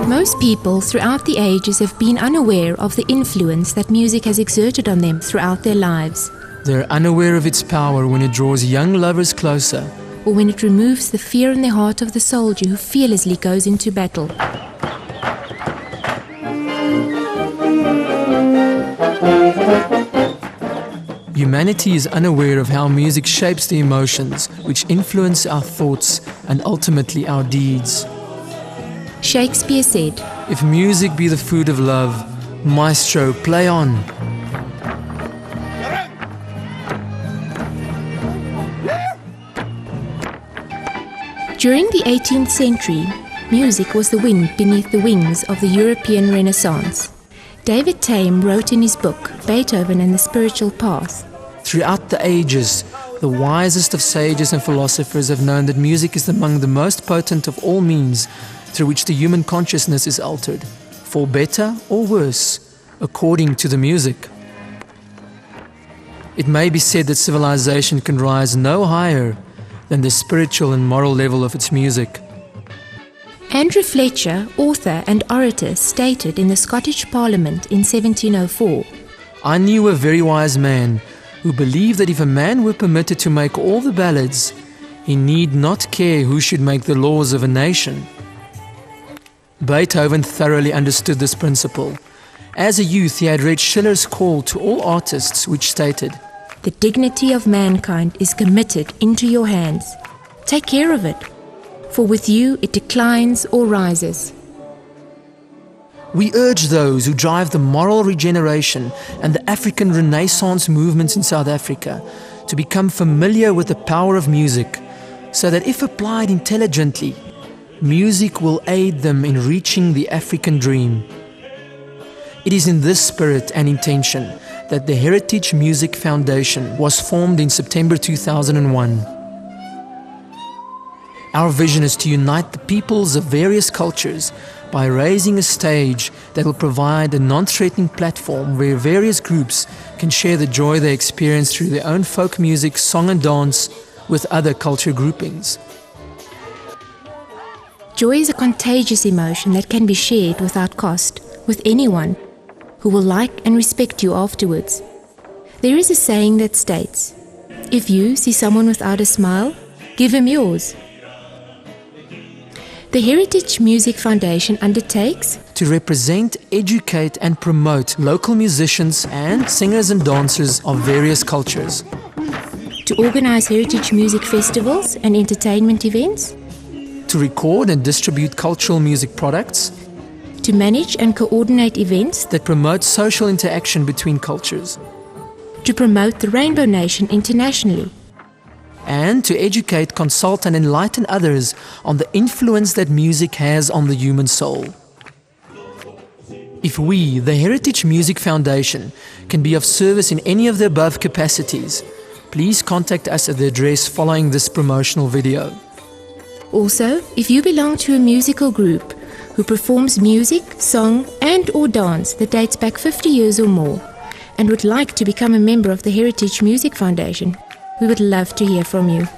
Most people throughout the ages have been unaware of the influence that music has exerted on them throughout their lives, They're unaware of its power when it draws young lovers closer. or when it removes the fear in the heart of the soldier who fearlessly goes into battle. Humanity is unaware of how music shapes the emotions which influence our thoughts and ultimately our deeds. Shakespeare said, If music be the food of love, maestro, play on. during the 18th century, music was the wind beneath the wings of the European Renaissance. David Tame wrote in his book, Beethoven and the Spiritual Path, Throughout the ages, the wisest of sages and philosophers have known that music is among the most potent of all means through which the human consciousness is altered, for better or worse, according to the music. It may be said that civilization can rise no higher than the spiritual and moral level of its music. Andrew Fletcher, author and orator, stated in the Scottish Parliament in 1704, I knew a very wise man who believed that if a man were permitted to make all the ballads, he need not care who should make the laws of a nation. Beethoven thoroughly understood this principle. As a youth, he had read Schiller's call to all artists, which stated, The dignity of mankind is committed into your hands. Take care of it, for with you it declines or rises. We urge those who drive the moral regeneration and the African Renaissance movements in South Africa to become familiar with the power of music, so that if applied intelligently, music will aid them in reaching the African dream. It is in this spirit and intention that the Heritage Music Foundation was formed in September 2001. Our vision is to unite the peoples of various cultures by raising a stage that will provide a non-threatening platform where various groups can share the joy they experience through their own folk music, song and dance with other culture groupings. Joy is a contagious emotion that can be shared without cost with anyone who will like and respect you afterwards. There is a saying that states, if you see someone without a smile, give him yours. The Heritage Music Foundation undertakes to represent, educate and promote local musicians and singers and dancers of various cultures, to organize heritage music festivals and entertainment events, to record and distribute cultural music products, to manage and coordinate events that promote social interaction between cultures, to promote the Rainbow Nation internationally, and to educate, consult and enlighten others on the influence that music has on the human soul. If we, the Heritage Music Foundation, can be of service in any of the above capacities, please contact us at the address following this promotional video. Also, if you belong to a musical group who performs music, song and/or dance that dates back 50 years or more and would like to become a member of the Heritage Music Foundation, we would love to hear from you.